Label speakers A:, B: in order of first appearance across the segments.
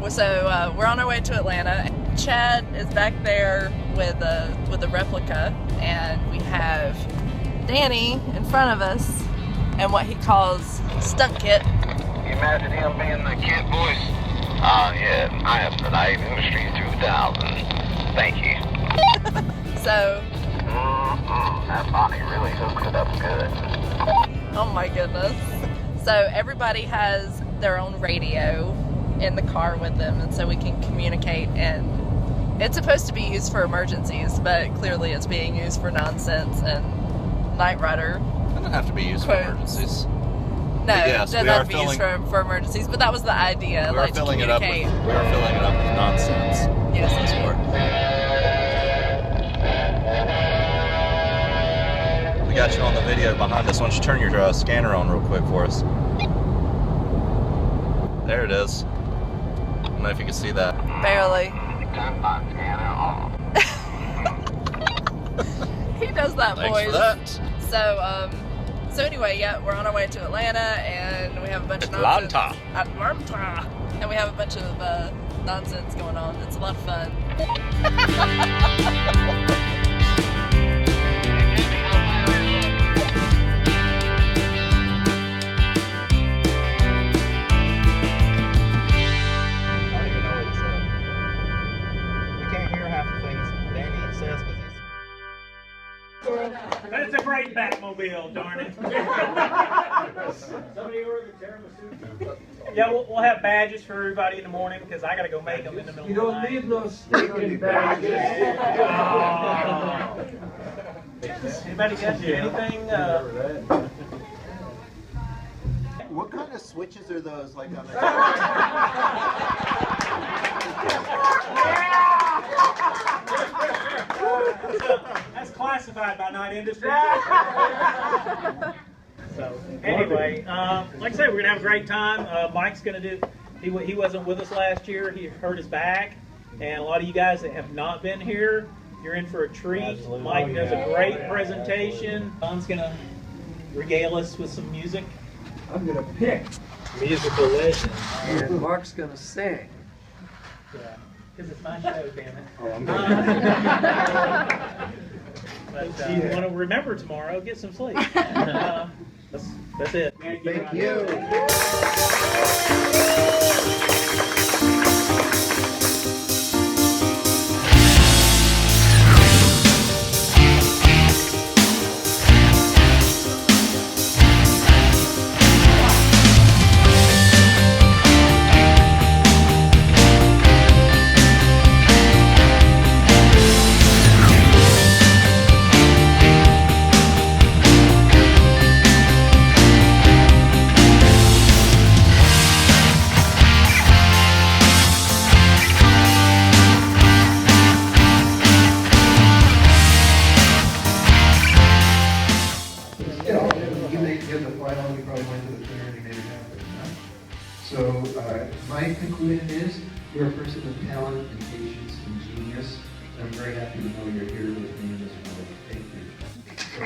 A: So we're on our way to Atlanta. Chad is back there with a replica, and we have Danny in front of us and what he calls stunt KITT.
B: You imagine him being the KITT voice? Yeah, I am the Naive Industry 2000. Thank you.
A: So
B: that Bonnie really hooks it up good.
A: Oh my goodness. So everybody has their own radio in the car with them, and so we can communicate, and it's supposed to be used for emergencies, but clearly it's being used for nonsense and Knight Rider.
C: It doesn't have to be used for emergencies.
A: No, yes, it doesn't have to be used for emergencies, but that was the idea.
C: We are filling it up with nonsense.
A: Yes, that's right.
C: We got you on the video behind us. Why don't you turn your scanner on real quick for us? There it is. I don't know if you can see that.
A: Barely. He does that voice.
C: Thanks for that.
A: So anyway, yeah, we're on our way to Atlanta, and we have a bunch of nonsense. Atlanta. And we have a bunch of nonsense going on. It's a lot of fun.
D: But it's a great Batmobile, darn it. Somebody ordered the tiramisu. Yeah, we'll have badges for everybody in the morning, because I got to go make them in the middle of the night. You don't need no stinking badges. Anybody got anything?
E: What kind of switches are those, like on the
D: That's classified by Knight Industry. So anyway, like I said, we're gonna have a great time. Mike's gonna do. He wasn't with us last year. He hurt his back, and a lot of you guys that have not been here, you're in for a treat. Absolutely. Mike does a great presentation. Don's gonna regale us with some music.
F: I'm gonna pick
D: musical legend,
F: and Mark's gonna sing.
D: Yeah, because it's my show, damn it.
F: Oh, I'm
D: But if you want to remember tomorrow, get some sleep. That's it.
E: Thank you.
G: So my conclusion is you're a person of talent and patience and genius. I'm very happy to know you're here with me in this moment. Thank you. So,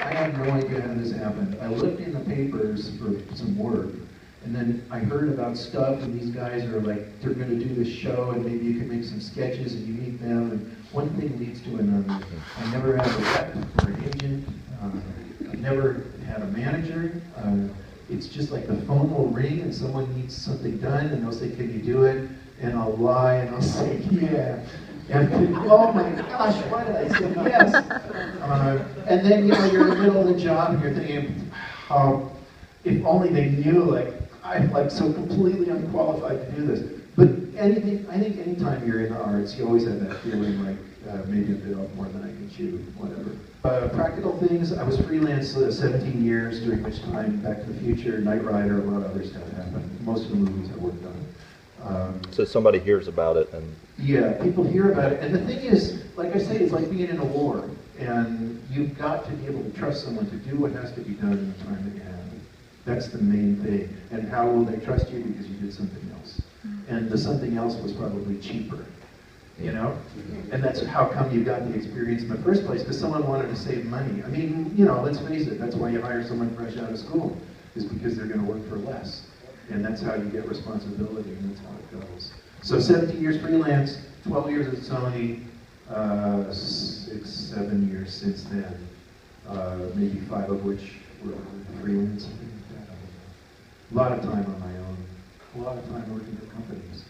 G: I have no idea how this happened. I looked in the papers for some work, and then I heard about stuff, and these guys are like, they're going to do this show, and maybe you can make some sketches, and you meet them, and one thing leads to another. I never had a rep or an agent. I've never had a manager. It's just like the phone will ring and someone needs something done and they'll say, can you do it? And I'll lie and I'll say, yeah. And oh my gosh, why did I say yes? And then, you know, you're in the middle of the job and you're thinking, if only they knew, like, I'm like so completely unqualified to do this. But anything, I think anytime you're in the arts, you always have that feeling like maybe a bit off more than I can chew, whatever. Practical things, I was freelance 17 years, during which time Back to the Future, Knight Rider, a lot of other stuff happened. Most of the movies I worked on.
C: So somebody hears about it and...
G: Yeah, people hear about it. And the thing is, like I say, it's like being in a war. And you've got to be able to trust someone to do what has to be done in the time that you have. That's the main thing. And how will they trust you? Because you did something else. And the something else was probably cheaper, you know? And that's how come you got the experience in the first place, because someone wanted to save money. I mean, you know, let's face it, that's why you hire someone fresh out of school, is because they're going to work for less. And that's how you get responsibility, and that's how it goes. So 17 years freelance, 12 years at Sony, 6, 7 years since then, maybe 5 of which were freelance. A lot of time on my own, a lot of time working for companies.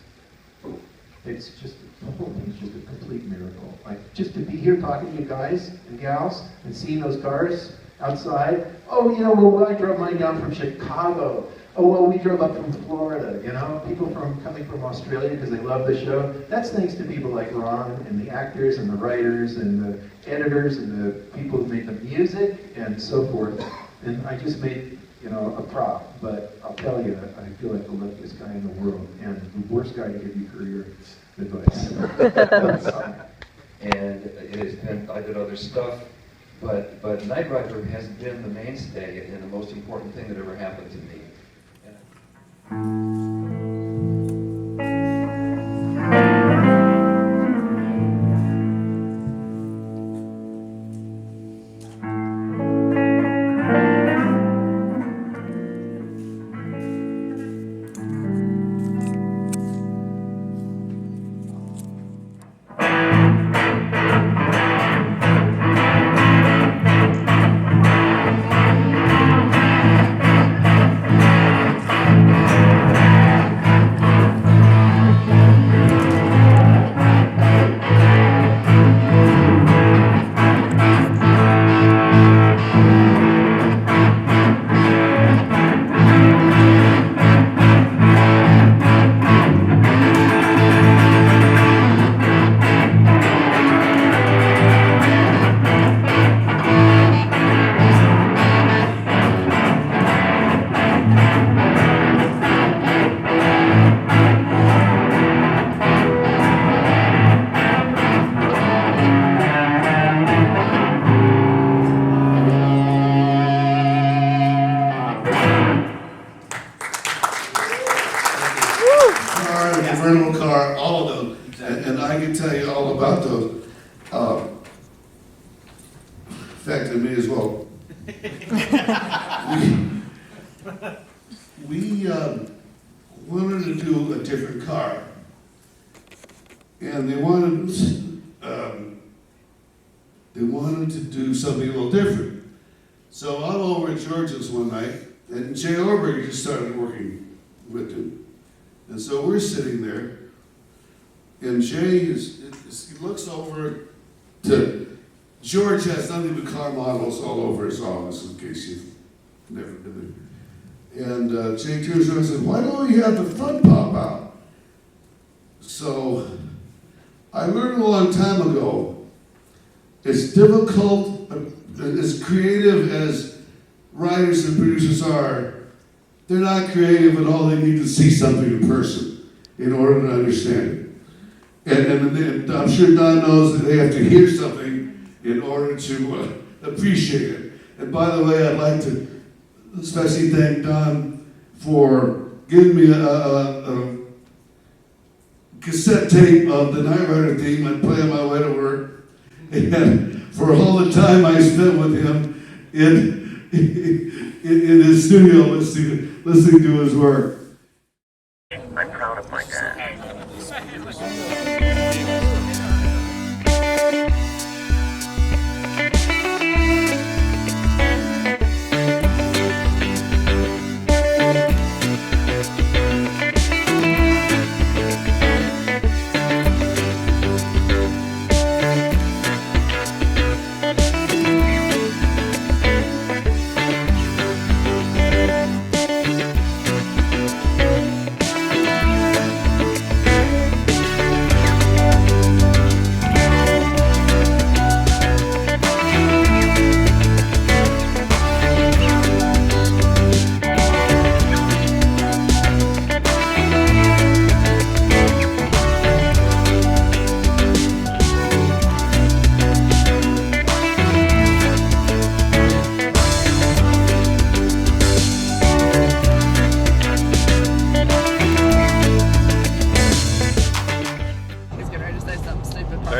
G: It's just, the whole thing's just a complete miracle. Like, just to be here talking to you guys and gals and seeing those cars outside. Oh, you know, well, I drove mine down from Chicago. Oh, well, we drove up from Florida, you know? People coming from Australia because they love the show. That's thanks to people like Ron and the actors and the writers and the editors and the people who make the music and so forth. And I just made, you know, a prop, but I'll tell you, I feel like the luckiest guy in the world and the worst guy to give you career advice.
H: And it has been, I did other stuff, but Knight Rider has been the mainstay and the most important thing that ever happened to me.
I: rental car, all of them. And I can tell you all about those. Affected me as well. We wanted to do a different car. And they wanted to do something a little different. So I'm over at George's one night, and Jay Orberg just started working with him. And so we're sitting there, and Jay he looks over to, George has nothing but car models all over his office, in case you've never been there. And Jay turns around and says, why don't we have the front pop out? So I learned a long time ago, it's difficult, as creative as writers and producers are, they're not creative at all. They need to see something in person in order to understand it. And I'm sure Don knows that they have to hear something in order to appreciate it. And by the way, I'd like to especially thank Don for giving me a cassette tape of the Knight Rider theme I'd play on my way to work. And for all the time I spent with him in his studio listening to his work.
B: I'm proud of my dad.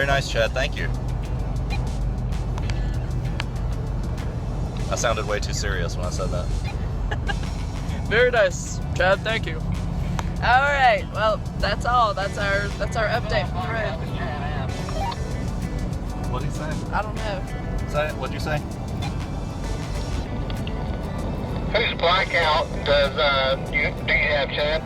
C: Very nice, Chad. Thank you. I sounded way too serious when I said that.
A: Very nice, Chad. Thank you. All right. Well, that's all. That's our update from the road.
C: What did he say?
A: I don't know.
C: What'd you say?
B: Whose blackout do you have, Chad?